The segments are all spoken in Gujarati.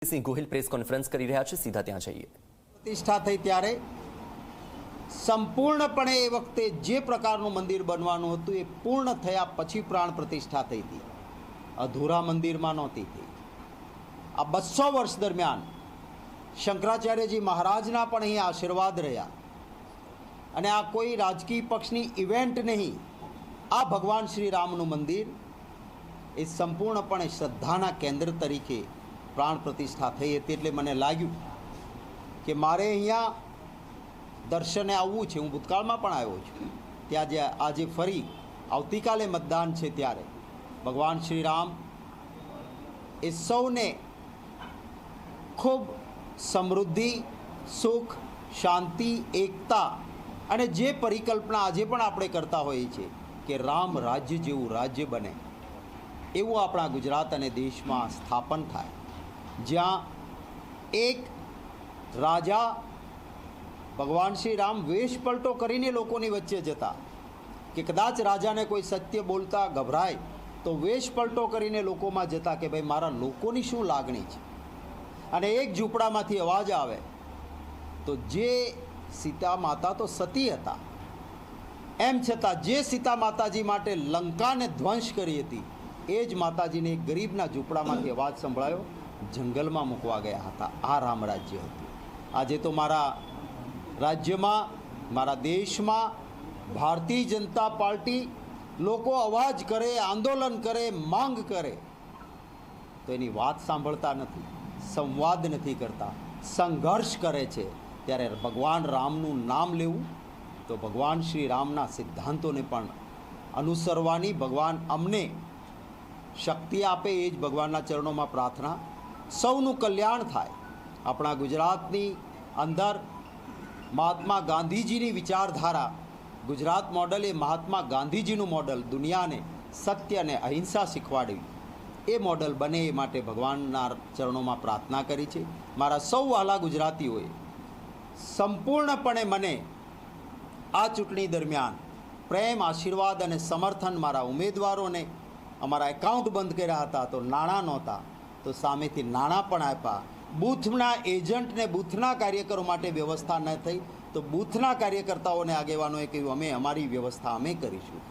શક્તિસિંહ ગોહિલ પ્રેસ કોન્ફરન્સ કરી રહ્યા છે, સીધા ત્યાં જઈએ। પ્રતિષ્ઠા થઈ ત્યારે સંપૂર્ણપણે એ વખતે જે પ્રકારનું મંદિર બનવાનું હતું એ પૂર્ણ થયા પછી પ્રાણ પ્રતિષ્ઠા થઈ હતી, અધૂરા મંદિરમાં નહોતી થઈ। આ 200 વર્ષ દરમિયાન શંકરાચાર્યજી મહારાજના પણ અહીં આશીર્વાદ રહ્યા અને આ કોઈ રાજકીય પક્ષની ઇવેન્ટ નહીં, આ ભગવાન શ્રી રામનું મંદિર એ સંપૂર્ણપણે શ્રદ્ધાના કેન્દ્ર તરીકે પ્રાણ પ્રતિષ્ઠા થઈ હતી। એટલે મને લાગ્યું કે મારે અહીંયા દર્શને આવવું છે। હું ભૂતકાળમાં પણ આવ્યો છું, ત્યાં જે આજે ફરી આવતીકાલે મતદાન છે ત્યારે ભગવાન શ્રી રામ એ સૌને ખૂબ સમૃદ્ધિ, સુખ, શાંતિ, એકતા અને જે પરિકલ્પના આજે પણ આપણે કરતા હોઈએ છીએ કે રામ રાજ્ય જેવું રાજ્ય બને, એવું આપણા ગુજરાત અને દેશમાં સ્થાપન થાય, જ્યાં એક રાજા ભગવાન શ્રી રામ વેશ પલટો કરીને લોકોની વચ્ચે જતા કે કદાચ રાજાને કોઈ સત્ય બોલતા ગભરાય તો વેશ પલટો કરીને લોકોમાં જતા કે ભાઈ મારા લોકોની શું લાગણી છે, અને એક ઝૂંપડામાંથી અવાજ આવે તો જે સીતા માતા તો સતી હતા, એમ છતાં જે સીતા માતાજી માટે લંકાને ધ્વંસ કરી હતી એ જ માતાજીને એક ગરીબના ઝૂંપડામાંથી અવાજ સંભળાયો, જંગલમાં મૂકવા ગયા હતા। આ રામ રાજ્ય હતું। આજે તો મારા રાજ્યમાં, મારા દેશમાં ભારતીય જનતા પાર્ટી લોકો અવાજ કરે, આંદોલન કરે, માંગ કરે તો એની વાત સાંભળતા નથી, સંવાદ નથી કરતા, સંઘર્ષ કરે છે। ત્યારે ભગવાન રામનું નામ લેવું તો ભગવાન શ્રી રામના સિદ્ધાંતોને પણ અનુસરવાની ભગવાન અમને શક્તિ આપે, એ જ ભગવાનના ચરણોમાં પ્રાર્થના। સૌનું કલ્યાણ થાય। આપણા ગુજરાતની અંદર મહાત્મા ગાંધીજીની વિચારધારા, ગુજરાત મોડલ એ મહાત્મા ગાંધીજીનું મોડલ, દુનિયાને સત્ય અને અહિંસા શીખવાડવી, એ મોડલ બને એ માટે ભગવાનના ચરણોમાં પ્રાર્થના કરી છે। મારા સૌ વહાલા ગુજરાતીઓએ સંપૂર્ણપણે મને આ ચૂંટણી દરમિયાન પ્રેમ, આશીર્વાદ અને સમર્થન, મારા ઉમેદવારોને અમારા એકાઉન્ટ બંધ કર્યા હતા તો નાણાં નહોતા તો સામેથી નાણાં પણ આપ્યા। બૂથના એજન્ટને, બૂથના કાર્યકરો માટે વ્યવસ્થા ન થઈ તો બૂથના કાર્યકર્તાઓને, આગેવાનોએ કહ્યું અમે અમારી વ્યવસ્થા અમે કરીશું।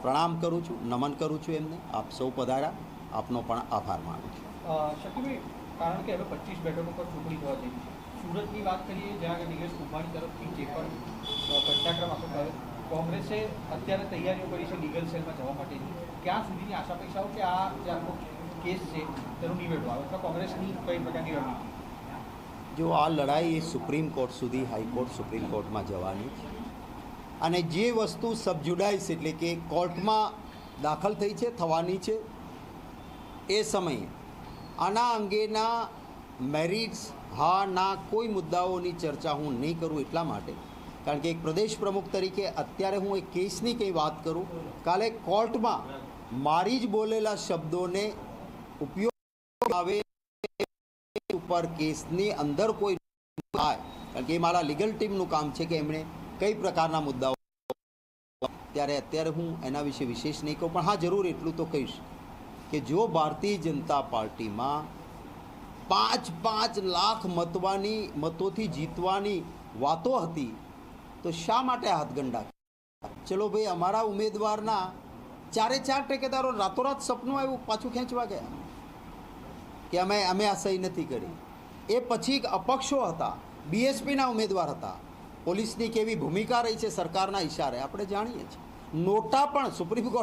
પ્રણામ કરું છું, નમન કરું છું એમને। આપ સૌ પધાર્યા, આપનો પણ આભાર માનું છું। શક્તિભાઈ, કારણ કે હવે 25 બેઠકો પર ચૂંટણી થવા જઈ છે, સુરતની વાત કરીએ જ્યાં નિલેશ કુંભાણી તરફથી જે પણ ઘટનાક્રમ આખો થયો, કોંગ્રેસે અત્યારે તૈયારીઓ કરી છે લીગલ સેલમાં જવા માટેની, ક્યાં સુધીની આશા અપેક્ષાઓ કે આ જે આખો કેસ છે તેનું નિવેડો આવે, અથવા કોંગ્રેસની કઈ પ્રકારની રણનીતિ? જો આ લડાઈ એ સુપ્રીમ કોર્ટ સુધી, હાઈકોર્ટ, સુપ્રીમ કોર્ટમાં જવાની છે, અને જે વસ્તુ સબજુડાઇસ એટલે કે કોર્ટમાં દાખલ થઈ છે, થવાની છે, એ સમયે આના અંગેના મેરિટ્સ, હા ના, કોઈ મુદ્દાઓની ચર્ચા હું નહીં કરું, એટલા માટે કારણ કે એક પ્રદેશ પ્રમુખ તરીકે અત્યારે હું એક કેસની કંઈ વાત કરું, કાલે કોર્ટમાં મારી જ બોલેલા શબ્દોને ઉપયોગ આવે ઉપર કેસની અંદર કોઈ થાય, કારણ કે એ મારા લીગલ ટીમનું કામ છે કે એમણે કઈ પ્રકારના મુદ્દાઓ, ત્યારે અત્યારે હું એના વિશે વિશેષ નહીં કહું, પણ હા જરૂર એટલું તો કહીશ કે જો ભારતીય જનતા પાર્ટીમાં 5 લાખ મતોથી જીતવાની વાતો હતી તો શા માટે હાથગંડા? ચલો ભાઈ, અમારા ઉમેદવારના 4 ટેકેદારો રાતોરાત સપનું આવ્યું, પાછું ખેંચવા ગયા કે અમે આ સહી નથી કરી। એ પછી અપક્ષો હતા, બીએસપીના ઉમેદવાર હતા, પોલીસની કેવી ભૂમિકા રહી છે સરકારના ઇશારે આપણે જાણીએ છીએ। નોટા પણ સુપ્રીમ કોર્ટ